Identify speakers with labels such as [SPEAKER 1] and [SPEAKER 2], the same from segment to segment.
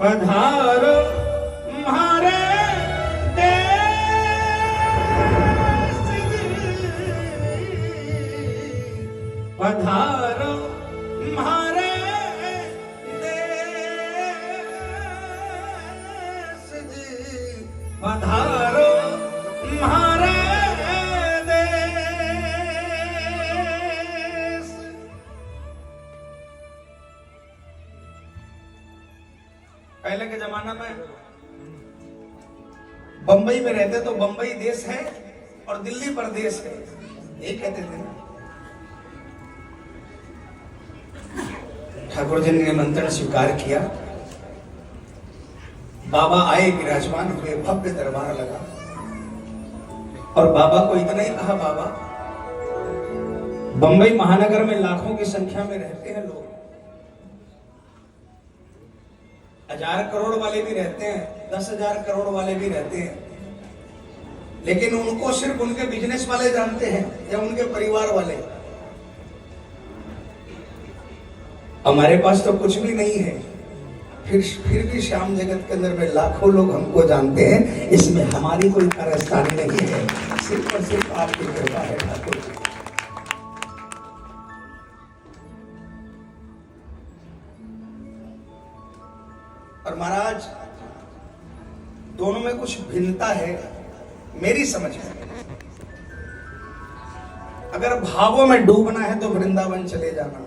[SPEAKER 1] पधारो म्हारे देश जी, पधारो म्हारे देश जी, पधारो म्हारे देश। पहले के जमाना में बंबई में रहते तो बंबई देश है और दिल्ली प्रदेश है, ये कहते थे। ठाकुर जी ने निमंत्रण स्वीकार किया, बाबा आए, विराजमान हुए, भव्य दरबार लगा और बाबा को इतना ही कहा, बाबा बंबई महानगर में लाखों की संख्या में रहते हैं लोग, 1000 करोड़ वाले भी रहते हैं, 10,000 करोड़ वाले भी रहते हैं, लेकिन उनको सिर्फ उनके बिजनेस वाले जानते हैं या उनके परिवार वाले। हमारे पास तो कुछ भी नहीं है, फिर भी श्याम जगत के अंदर में लाखों लोग हमको जानते हैं। इसमें हमारी कोई कारस्तानी नहीं है, सिर्फ और सिर्फ आपकी कृपा है ठाकुर जी। और महाराज दोनों में कुछ भिन्नता है मेरी समझ में। अगर भावों में डूबना है तो वृंदावन चले जाना,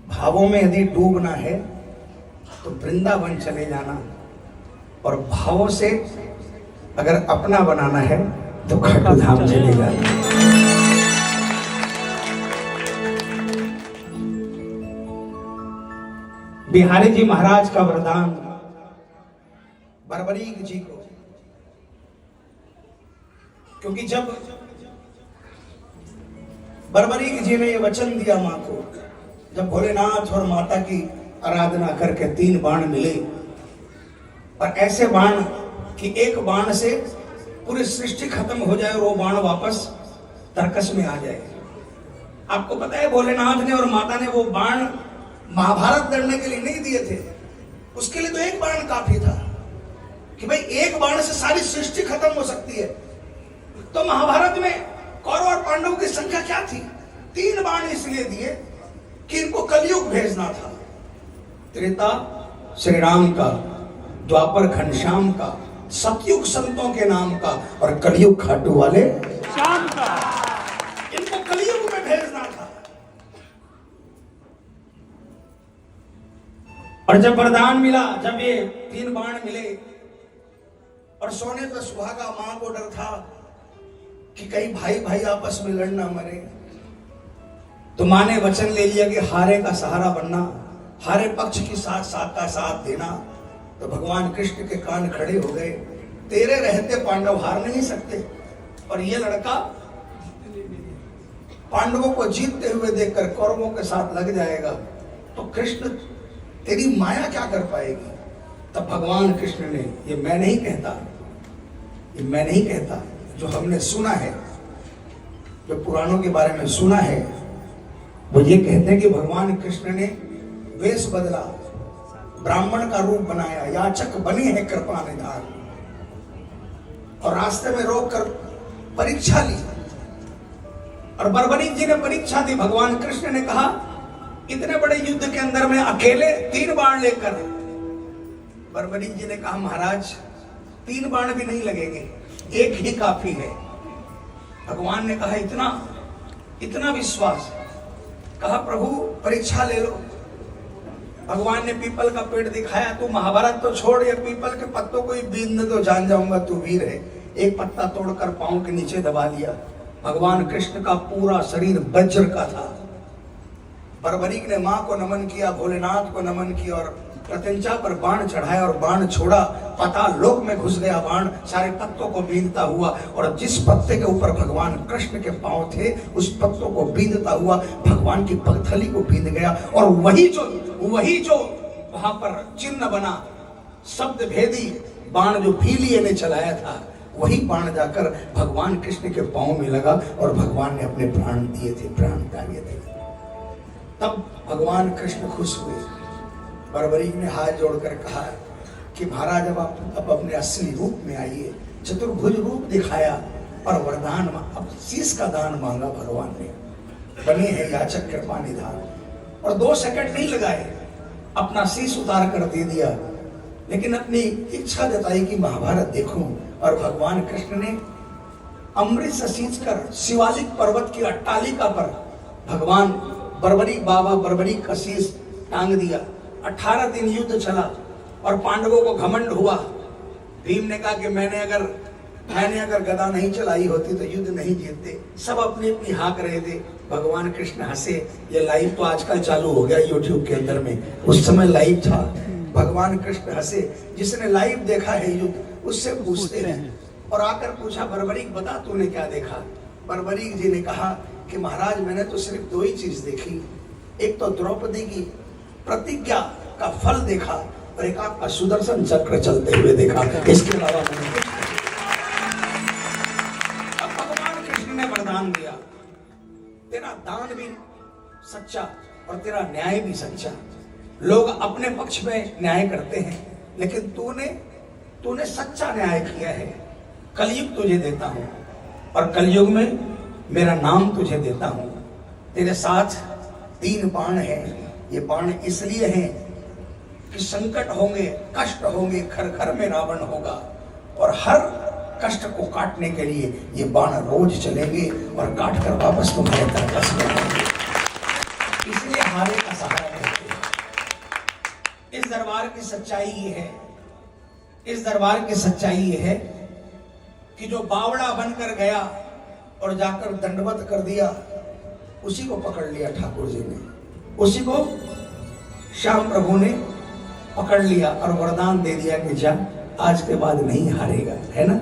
[SPEAKER 1] भावों में यदि डूबना है तो वृंदावन चले जाना, और भावों से अगर अपना बनाना है तो खाटू धाम चले जाना। बिहारी जी महाराज का वरदान बरबरीक जी को, क्योंकि जब बरबरीक जी ने ये वचन दिया मां को, जब भोलेनाथ और माता की आराधना करके 3 बाण मिले, और ऐसे बाण कि एक बाण से पूरी सृष्टि खत्म हो जाए और वो बाण वापस तर्कस में आ जाए। आपको पता है भोलेनाथ ने और माता ने वो बाण महाभारत लड़ने के लिए नहीं दिए थे, उसके लिए तो एक बाण काफी था कि भाई एक बाण से सारी सृष्टि खत्म हो सकती है। तो महाभारत में कौरव और पांडवों की संख्या क्या थी? 3 बाण इसलिए दिए कि इनको कलयुग भेजना था। त्रेता श्री राम का, द्वापर घनश्याम का, सतयुग संतों के नाम का, और कलयुग खाटू वाले श्याम का, इनको कलयुग में भेजना था। और जब वरदान मिला, जब ये 3 बाण मिले, और सोने पर सुहागा, मां को डर था कि कहीं भाई भाई आपस में लड़ना मरे, तो मां ने वचन ले लिया कि हारे का सहारा बनना, हारे पक्ष की साथ का साथ देना। तो भगवान कृष्ण के कान खड़े हो गए, तेरे रहते पांडव हार नहीं सकते, और ये लड़का पांडवों को जीतते हुए देखकर कौरवों के साथ लग जाएगा, तो कृष्ण तेरी माया क्या कर पाएगी। तब भगवान कृष्ण ने, ये मैं नहीं कहता, जो हमने सुना है, जो पुराणों के बारे में सुना है, वो ये कहते हैं कि भगवान कृष्ण ने वेश बदला, ब्राह्मण का रूप बनाया, याचक बनी है कृपा निधान, और रास्ते में रोककर परीक्षा ली। और बरबरीक जी ने परीक्षा दी। भगवान कृष्ण ने कहा, इतने बड़े युद्ध के अंदर में अकेले 3 बाण लेकर, बरबरीक जी ने कहा, महाराज 3 बाण भी नहीं लगेंगे, एक ही काफी है। भगवान ने कहा, इतना विश्वास? कहा, प्रभु परीक्षा ले लो। भगवान ने पीपल का पेड़ दिखाया, तू महाभारत तो छोड़, या पीपल के पत्तों को ही बीनने तो जान जाऊंगा तू वीर है। एक पत्ता तोड़कर पांव के नीचे दबा लिया। भगवान कृष्ण का पूरा शरीर वज्र का था। बरबरीक ने मां को नमन किया, भोलेनाथ को नमन किया, और प्रत्यंचा पर बाण चढ़ाया और बाण छोड़ा, पाताल लोक में घुस गया बाण, सारे पत्तों को बीनता हुआ, और जिस पत्ते के ऊपर भगवान कृष्ण के पांव थे उस पत्तों को बीनता हुआ भगवान की पगथली को बीन गया। और वही जो वहां पर चिन्ह बना, शब्द भेदी बाण जो भीलिए ने चलाया था, वही बाण जाकर भगवान कृष्ण के पांव में लगा और भगवान ने अपने प्राण दिए थे, प्राण त्यागे थे। तब भगवान कृष्ण खुश हुए। बर्बरीक ने हाथ जोड़कर कहा कि महाराज अब अपने असली रूप में आइए। चतुर्भुज रूप दिखाया और वरदान, अब शीश का दान मांगा भगवान ने। बने हैं याचक कृपा निधान। और 2 सेकंड नहीं लगाए, अपना शीश उतार कर दे दिया, लेकिन अपनी इच्छा जताई कि महाभारत देखूं। और भगवान कृष्ण ने अमृत से सींचकर शिवालिक पर्वत की अट्टालिका पर भगवान बर्बरीक बाबा बर्बरीक का शीश टांग दिया। 18 दिन युद्ध चला और पांडवों को घमंड हुआ। भीम ने कहा कि मैंने अगर गदा नहीं चलाई होती तो युद्ध नहीं जीतते। सब अपनी अपनी हाँक रहे थे। भगवान कृष्ण हंसे। ये लाइव तो आजकल चालू हो गया यूट्यूब के अंदर में, उस समय लाइव था। भगवान कृष्ण हंसे। जिसने लाइव देखा है युद्ध उससे पूछते हैं, और आकर पूछा बर्बरीक बता तूने क्या देखा। बर्बरीक जी ने कहा कि महाराज मैंने तो सिर्फ 2 ही चीज देखी, एक तो द्रौपदी की प्रतिज्ञा का फल देखा और एक आपका सुदर्शन चक्र चलते हुए देखा, इसके अलावा मैंने कुछ नहीं। अब भगवान कृष्ण ने वरदान दिया, तेरा दान भी सच्चा और तेरा न्याय भी सच्चा। लोग अपने पक्ष में न्याय करते हैं, लेकिन तूने सच्चा न्याय किया है। कलयुग तुझे देता हूं और कलयुग में मेरा नाम तुझे देता हूं। तेरे साथ 3 बाण हैं। ये बाण इसलिए हैं कि संकट होंगे, कष्ट होंगे, घर घर में रावण होगा, और हर कष्ट को काटने के लिए ये बाण रोज चलेंगे और काट कर वापस तुम्हारे तरफ आएंगे। इसलिए हारे का सहारा करते हैं। इस दरबार की सच्चाई ये है, इस दरबार की सच्चाई ये है कि जो बावड़ा बनकर गया और जाकर दंडवत कर दिया, उसी को पकड़ लिया ठाकुर जी ने, उसी को श्याम प्रभु ने पकड़ लिया और वरदान दे दिया कि जा आज के बाद नहीं हारेगा, है ना।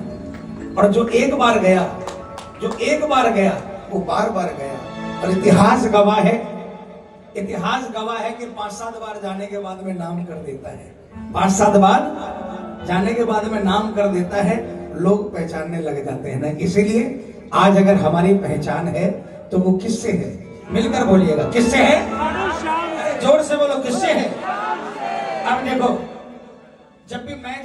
[SPEAKER 1] और जो एक बार गया वो बार बार गया। और इतिहास गवाह है कि 5-7 बार जाने के बाद में नाम कर देता है। 5-7 बार जाने के बाद में नाम कर देता है, लोग पहचानने लग जाते हैं ना। इसीलिए आज अगर हमारी पहचान है तो वो किससे है? मिलकर बोलिएगा, किससे है? अरे जोर से बोलो, किससे है? अब देखो, जब भी मैं